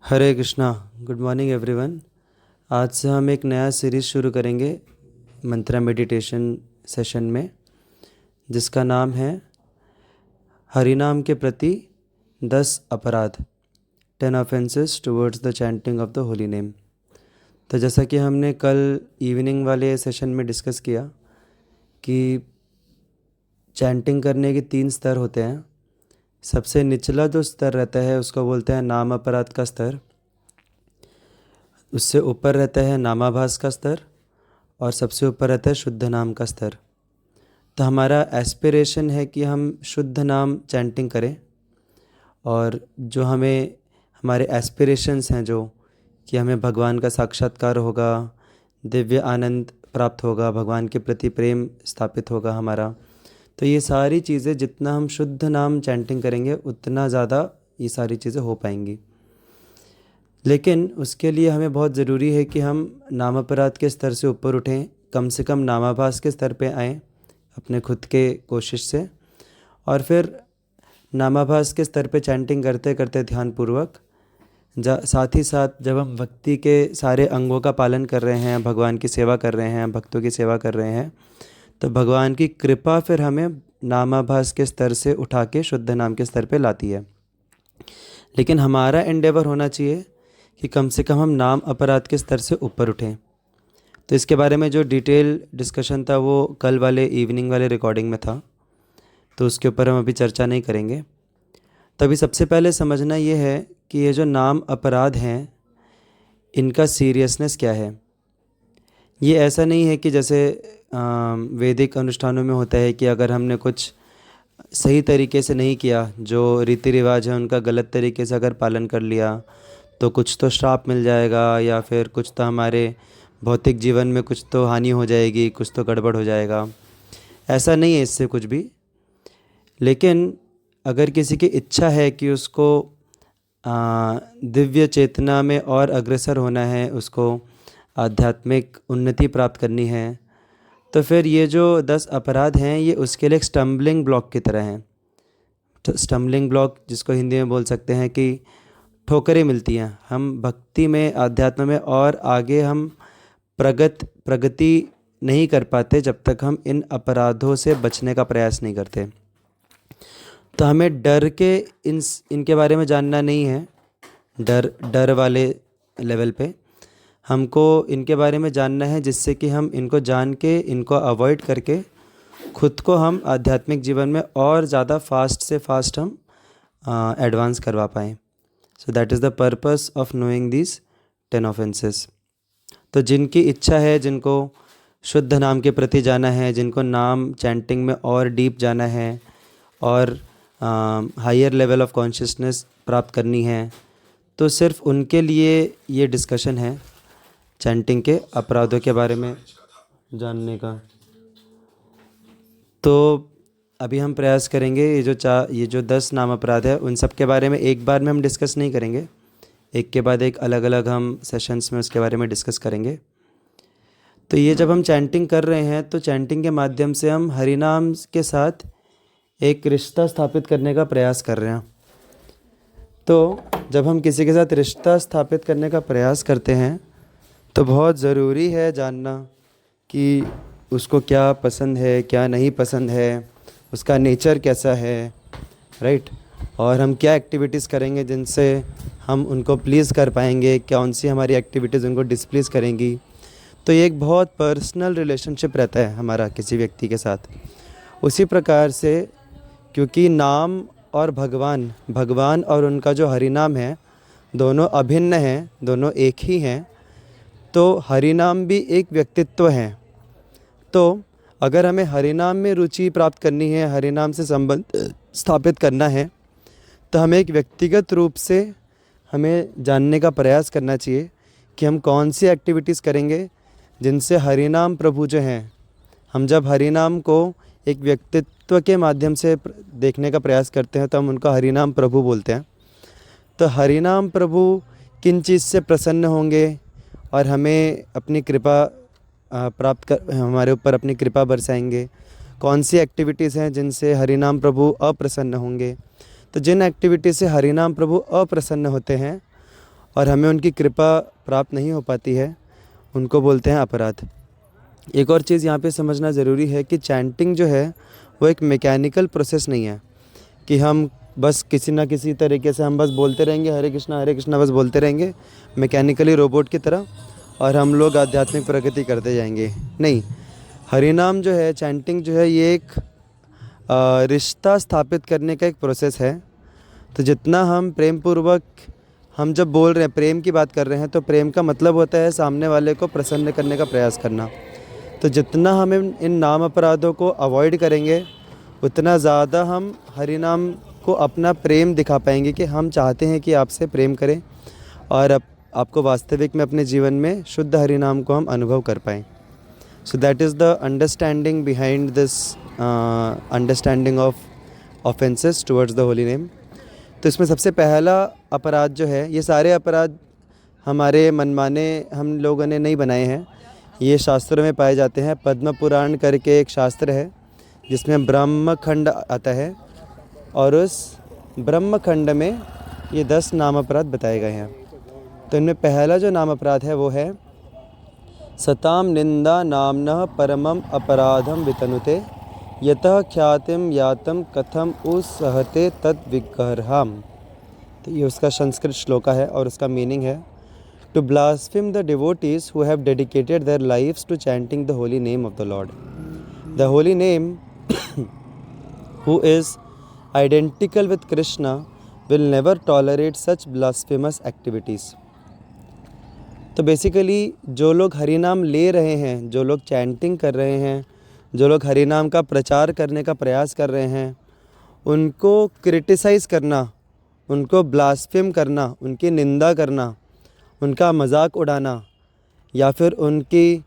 हरे Krishna. Good morning everyone. आज से हम एक नया सीरीज़ शुरू करेंगे मंत्रा मेडिटेशन सेशन में, जिसका नाम है हरिनाम के प्रति 10 अपराध, 10 offences towards the chanting of the holy name. तो जैसा कि हमने कल इवनिंग वाले सेशन में डिस्कस किया कि चैंटिंग करने के 3 स्तर होते हैं। सबसे निचला जो स्तर रहता है उसको बोलते हैं नाम अपराध का स्तर, उससे ऊपर रहता है नामाभास का स्तर, और सबसे ऊपर रहता है शुद्ध नाम का स्तर। तो हमारा एस्पिरेशन है कि हम शुद्ध नाम चैंटिंग करें, और जो हमें हमारे एस्पिरेशंस हैं जो कि हमें भगवान का साक्षात्कार होगा, दिव्य आनंद प्राप्त होगा, भगवान के प्रति प्रेम स्थापित होगा हमारा। तो ये सारी चीज़ें जितना हम शुद्ध नाम चैंटिंग करेंगे उतना ज़्यादा ये सारी चीज़ें हो पाएंगी। लेकिन उसके लिए हमें बहुत ज़रूरी है कि हम नाम अपराध के स्तर से ऊपर उठें, कम से कम नामाभास के स्तर पे आएँ अपने खुद के कोशिश से, और फिर नामाभास के स्तर पे चैंटिंग करते करते ध्यानपूर्वक साथ ही साथ जब हम भक्ति के सारे अंगों का पालन कर रहे हैं, भगवान की सेवा कर रहे हैं, भक्तों की सेवा कर रहे हैं, तो भगवान की कृपा फिर हमें नामाभास के स्तर से उठा के शुद्ध नाम के स्तर पे लाती है। लेकिन हमारा एंडेवर होना चाहिए कि कम से कम हम नाम अपराध के स्तर से ऊपर उठें। तो इसके बारे में जो डिटेल डिस्कशन था वो कल वाले इवनिंग वाले रिकॉर्डिंग में था, तो उसके ऊपर हम अभी चर्चा नहीं करेंगे। तभी सबसे पहले समझना ये है कि ये जो नाम अपराध हैं इनका सीरियसनेस क्या है। ये ऐसा नहीं है कि जैसे वैदिक अनुष्ठानों में होता है कि अगर हमने कुछ सही तरीके से नहीं किया, जो रीति रिवाज है उनका गलत तरीके से अगर पालन कर लिया, तो कुछ तो श्राप मिल जाएगा, या फिर कुछ तो हमारे भौतिक जीवन में कुछ तो हानि हो जाएगी, कुछ तो गड़बड़ हो जाएगा। ऐसा नहीं है इससे कुछ भी। लेकिन अगर किसी की इच्छा है कि उसको दिव्य चेतना में और अग्रसर होना है, उसको आध्यात्मिक उन्नति प्राप्त करनी है, तो फिर ये जो 10 अपराध हैं ये उसके लिए एक स्टम्बलिंग ब्लॉक की तरह हैं। स्टम्बलिंग ब्लॉक जिसको हिंदी में बोल सकते हैं कि ठोकरें मिलती हैं। हम भक्ति में, आध्यात्म में और आगे हम प्रगति नहीं कर पाते जब तक हम इन अपराधों से बचने का प्रयास नहीं करते। तो हमें डर के इनके बारे में जानना नहीं है, डर वाले लेवल पे हमको इनके बारे में जानना है, जिससे कि हम इनको जान के, इनको अवॉइड करके खुद को हम आध्यात्मिक जीवन में और ज़्यादा फास्ट से फास्ट हम एडवांस करवा पाएँ। So that is the purpose of knowing these 10 offences. तो जिनकी इच्छा है, जिनको शुद्ध नाम के प्रति जाना है, जिनको नाम चैंटिंग में और डीप जाना है और हायर लेवल ऑफ कॉन्शियसनेस प्राप्त करनी है, तो सिर्फ उनके लिए ये डिस्कशन है चैंटिंग के अपराधों के बारे में जानने का। तो अभी हम प्रयास करेंगे ये जो 10 नाम अपराध है उन सब के बारे में एक बार में हम डिस्कस नहीं करेंगे, एक के बाद एक अलग अलग हम सेशंस में उसके बारे में डिस्कस करेंगे। तो ये जब हम चैंटिंग कर रहे हैं तो चैंटिंग के माध्यम से हम हरिनाम के साथ एक रिश्ता स्थापित करने का प्रयास कर रहे हैं। तो जब हम किसी के साथ रिश्ता स्थापित करने का प्रयास करते हैं तो बहुत ज़रूरी है जानना कि उसको क्या पसंद है, क्या नहीं पसंद है, उसका नेचर कैसा है, राइट। और हम क्या एक्टिविटीज़ करेंगे जिनसे हम उनको प्लीज़ कर पाएंगे, कौन सी हमारी एक्टिविटीज़ उनको डिसप्लीज़ करेंगी। तो ये एक बहुत पर्सनल रिलेशनशिप रहता है हमारा किसी व्यक्ति के साथ। उसी प्रकार से क्योंकि नाम और भगवान और उनका जो हरिनाम है दोनों अभिन्न हैं, दोनों एक ही हैं, तो हरिनाम भी एक व्यक्तित्व है। तो अगर हमें हरिनाम में रुचि प्राप्त करनी है, हरिनाम से संबंध स्थापित करना है, तो हमें एक व्यक्तिगत रूप से हमें जानने का प्रयास करना चाहिए कि हम कौन सी एक्टिविटीज़ करेंगे जिनसे हरिनाम प्रभु जो हैं, हम जब हरिनाम को एक व्यक्तित्व के माध्यम से देखने का प्रयास करते हैं तो हम उनका हरिनाम प्रभु बोलते हैं। तो हरिनाम प्रभु किन चीज़ से प्रसन्न होंगे और हमें अपनी कृपा हमारे ऊपर अपनी कृपा बरसाएंगे, कौन सी एक्टिविटीज़ हैं जिनसे हरिनाम प्रभु अप्रसन्न होंगे। तो जिन एक्टिविटी से हरिनाम प्रभु अप्रसन्न होते हैं और हमें उनकी कृपा प्राप्त नहीं हो पाती है, उनको बोलते हैं अपराध। एक और चीज़ यहाँ पे समझना ज़रूरी है कि चैंटिंग जो है वो एक मैकेनिकल प्रोसेस नहीं है कि हम बस किसी ना किसी तरीके से हम बस बोलते रहेंगे हरे कृष्णा बस बोलते रहेंगे मैकेनिकली रोबोट की तरह और हम लोग आध्यात्मिक प्रगति करते जाएंगे। नहीं, हरि नाम जो है, चैंटिंग जो है, ये एक रिश्ता स्थापित करने का एक प्रोसेस है। तो जितना हम प्रेम पूर्वक, हम जब बोल रहे हैं प्रेम की बात कर रहे हैं, तो प्रेम का मतलब होता है सामने वाले को प्रसन्न करने का प्रयास करना। तो जितना हम इन नाम अपराधों को अवॉइड करेंगे उतना ज़्यादा हम हरि नाम को अपना प्रेम दिखा पाएंगे कि हम चाहते हैं कि आपसे प्रेम करें और आपको वास्तविक में अपने जीवन में शुद्ध हरि नाम को हम अनुभव कर पाएँ। So that is the understanding behind this understanding of offences towards the holy name. तो इसमें सबसे पहला अपराध जो है, ये सारे अपराध हमारे मनमाने हम लोगों ने नहीं बनाए हैं, ये शास्त्रों में पाए जाते हैं। पद्म पुराण करके एक शास्त्र है जिसमें ब्रह्मखंड आता है और उस ब्रह्मखंड में ये 10 नाम अपराध बताए गए हैं। तो इनमें पहला जो नाम अपराध है वो है सताम निंदा नामनः परमम अपराधम वितनुते यतः ख्यातिम यातम कथम उसहते तद विग्रहम। तो ये उसका संस्कृत श्लोका है और उसका मीनिंग है to blaspheme the devotees who have dedicated their lives to chanting the holy name of the Lord. The holy name, who is identical with Krishna, will never tolerate such blasphemous activities. तो basically जो लोग हरि नाम ले रहे हैं, जो लोग chanting कर रहे हैं, जो लोग हरि नाम का प्रचार करने का प्रयास कर रहे हैं, उनको क्रिटिसाइज़ करना, उनको ब्लास्फेम करना, उनकी निंदा करना, उनका मजाक उड़ाना या फिर उनकी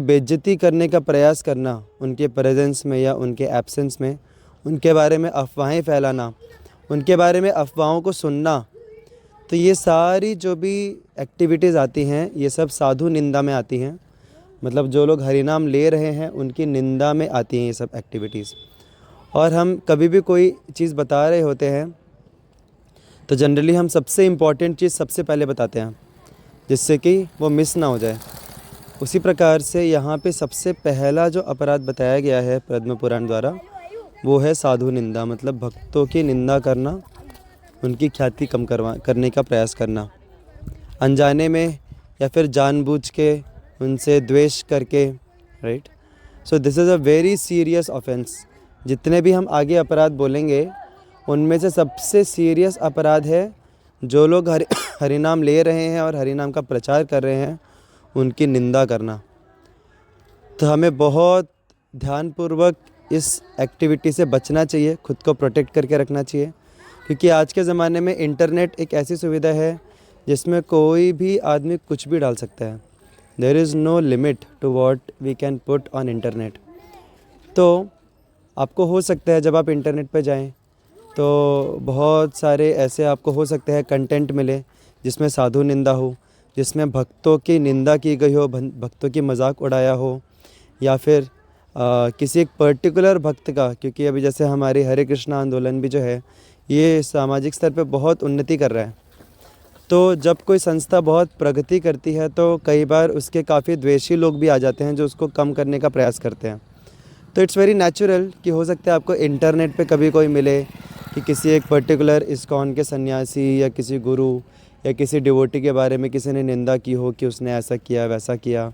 बेइज्जती करने का प्रयास करना, उनके प्रेजेंस में या उनके एब्सेंस में उनके बारे में अफवाहें फैलाना, उनके बारे में अफवाहों को सुनना, तो ये सारी जो भी एक्टिविटीज़ आती हैं ये सब साधु निंदा में आती हैं। मतलब जो लोग हरि नाम ले रहे हैं उनकी निंदा में आती हैं ये सब एक्टिविटीज़। और हम कभी भी कोई चीज़ बता रहे होते हैं तो जनरली हम सबसे इम्पॉर्टेंट चीज़ सबसे पहले बताते हैं जिससे कि वो मिस ना हो जाए। उसी प्रकार से यहाँ पे सबसे पहला जो अपराध बताया गया है पद्म पुराण द्वारा वो है साधु निंदा, मतलब भक्तों की निंदा करना, उनकी ख्याति कम करने का प्रयास करना, अनजाने में या फिर जानबूझ के उनसे द्वेष करके, right. So this is a very serious offence. जितने भी हम आगे अपराध बोलेंगे उनमें से सबसे सीरियस अपराध है जो लोग हरि नाम ले रहे हैं और हरि नाम का प्रचार कर रहे हैं उनकी निंदा करना। तो हमें बहुत ध्यानपूर्वक इस एक्टिविटी से बचना चाहिए, खुद को प्रोटेक्ट करके रखना चाहिए, क्योंकि आज के ज़माने में इंटरनेट एक ऐसी सुविधा है जिसमें कोई भी आदमी कुछ भी डाल सकता है। There is no limit to what we can put on internet. तो आपको हो सकता है जब आप इंटरनेट पर जाएं तो बहुत सारे ऐसे आपको हो सकते हैं कंटेंट मिले जिसमें साधु निंदा हो, जिसमें भक्तों की निंदा की गई हो, भक्तों की मजाक उड़ाया हो, या फिर किसी एक पर्टिकुलर भक्त का, क्योंकि अभी जैसे हमारी हरे कृष्णा आंदोलन भी जो है ये सामाजिक स्तर पे बहुत उन्नति कर रहा है। तो जब कोई संस्था बहुत प्रगति करती है तो कई बार उसके काफ़ी द्वेषी लोग भी आ जाते हैं जो उसको कम करने का प्रयास करते हैं। तो इट्स वेरी नेचुरल कि हो सकता है आपको इंटरनेट पे कभी कोई मिले कि किसी एक पर्टिकुलर इस्कॉन के सन्यासी या किसी गुरु या किसी डिवोटी के बारे में किसी ने निंदा की हो कि उसने ऐसा किया वैसा किया।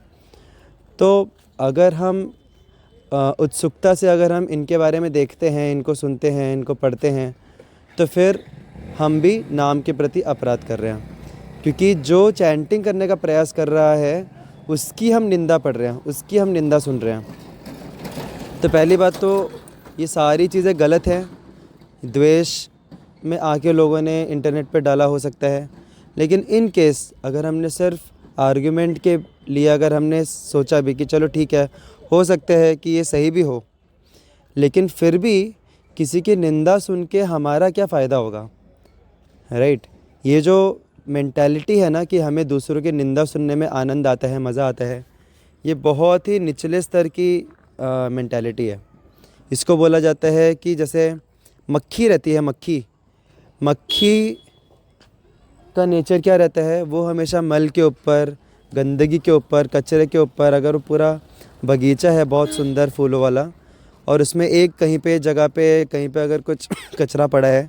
तो अगर हम उत्सुकता से अगर हम इनके बारे में देखते हैं, इनको सुनते हैं, इनको पढ़ते हैं, तो फिर हम भी नाम के प्रति अपराध कर रहे हैं, क्योंकि जो चैंटिंग करने का प्रयास कर रहा है उसकी हम निंदा पढ़ रहे हैं, उसकी हम निंदा सुन रहे हैं। तो पहली बात तो ये सारी चीज़ें गलत हैं। द्वेष में आके लोगों ने इंटरनेट पे डाला हो सकता है, लेकिन इन केस अगर हमने सिर्फ आर्गुमेंट के लिए अगर हमने सोचा भी कि चलो ठीक है, हो सकता है कि ये सही भी हो, लेकिन फिर भी किसी की निंदा सुन के हमारा क्या फ़ायदा होगा, राइट। ये जो मेंटालिटी है ना कि हमें दूसरों की निंदा सुनने में आनंद आता है, मज़ा आता है, ये बहुत ही निचले स्तर की मेंटालिटी है। इसको बोला जाता है कि जैसे मक्खी रहती है, मक्खी का नेचर क्या रहता है, वो हमेशा मल के ऊपर, गंदगी के ऊपर, कचरे के ऊपर, अगर वो पूरा बगीचा है बहुत सुंदर फूलों वाला और उसमें एक कहीं पे जगह पे कहीं पे अगर कुछ कचरा पड़ा है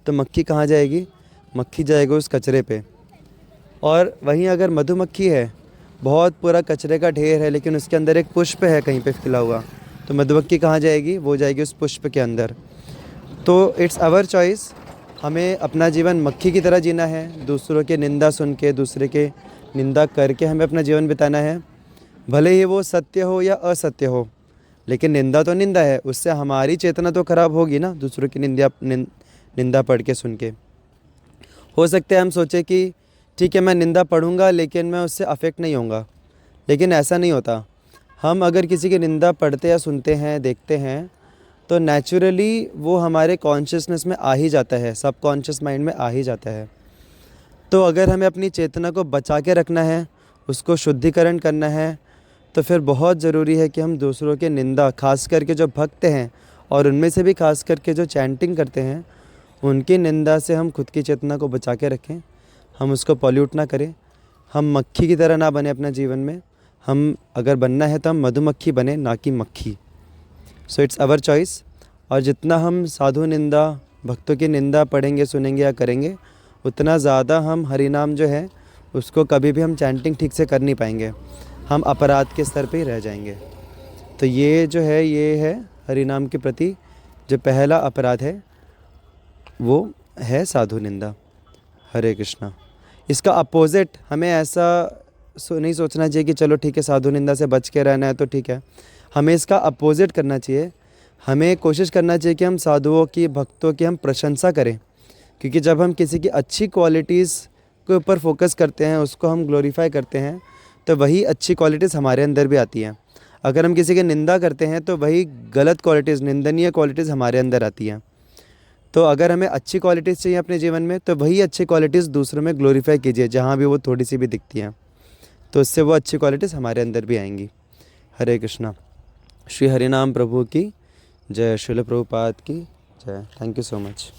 तो मक्खी कहाँ जाएगी, मक्खी जाएगी उस कचरे पे। और वहीं अगर मधुमक्खी है, बहुत पूरा कचरे का ढेर है लेकिन उसके अंदर एक पुष्प है कहीं पे खिला हुआ, तो मधुमक्खी कहाँ जाएगी, वो जाएगी उस पुष्प के अंदर। तो इट्स आवर चॉइस, हमें अपना जीवन मक्खी की तरह जीना है, दूसरों के निंदा सुन के, दूसरे के निंदा करके हमें अपना जीवन बिताना है, भले ही वो सत्य हो या असत्य हो। लेकिन निंदा तो निंदा है, उससे हमारी चेतना तो खराब होगी ना, दूसरों की निंदा पढ़ के सुन के। हो सकता है हम सोचे कि ठीक है मैं निंदा पढ़ूंगा लेकिन मैं उससे अफेक्ट नहीं होऊंगा, लेकिन ऐसा नहीं होता। हम अगर किसी की निंदा पढ़ते या सुनते हैं, देखते हैं, तो नेचुरली वो हमारे कॉन्शियसनेस में आ ही जाता है, सबकॉन्शियस माइंड में आ ही जाता है। तो अगर हमें अपनी चेतना को बचा के रखना है, उसको शुद्धिकरण करना है, तो फिर बहुत ज़रूरी है कि हम दूसरों के निंदा, खास करके जो भक्त हैं और उनमें से भी खास करके जो चैंटिंग करते हैं, उनकी निंदा से हम खुद की चेतना को बचा के रखें, हम उसको पॉल्यूट ना करें, हम मक्खी की तरह ना बने अपने जीवन में। हम अगर बनना है तो हम मधुमक्खी बने, ना कि मक्खी। So it's our choice. और जितना हम साधु निंदा, भक्तों की निंदा पढ़ेंगे, सुनेंगे या करेंगे, उतना ज़्यादा हम हरि नाम जो है उसको कभी भी हम चैंटिंग ठीक से कर नहीं पाएंगे, हम अपराध के स्तर पे ही रह जाएंगे। तो ये जो है, ये है हरि नाम के प्रति जो पहला अपराध है, वो है साधु निंदा। हरे कृष्णा। इसका अपोजिट हमें ऐसा नहीं सोचना चाहिए कि चलो ठीक है साधु निंदा से बच के रहना है तो ठीक है, हमें इसका अपोजिट करना चाहिए। हमें कोशिश करना चाहिए कि हम साधुओं की, भक्तों की हम प्रशंसा करें, क्योंकि जब हम किसी की अच्छी क्वालिटीज़ के ऊपर फोकस करते हैं, उसको हम ग्लोरीफाई करते हैं, तो वही अच्छी क्वालिटीज़ हमारे अंदर भी आती हैं। अगर हम किसी की निंदा करते हैं तो वही गलत क्वालिटीज़, निंदनीय क्वालिटीज़ हमारे अंदर आती हैं। तो अगर हमें अच्छी क्वालिटीज़ चाहिए अपने जीवन में, तो वही अच्छी क्वालिटीज़ दूसरों में ग्लोरीफाई कीजिए, जहाँ भी वो थोड़ी सी भी दिखती हैं, तो उससे वो अच्छी क्वालिटीज़ हमारे अंदर भी आएंगी। हरे कृष्णा। श्री हरिनाम प्रभु की जय, श्रील प्रभुपाद की जय। Thank you so much.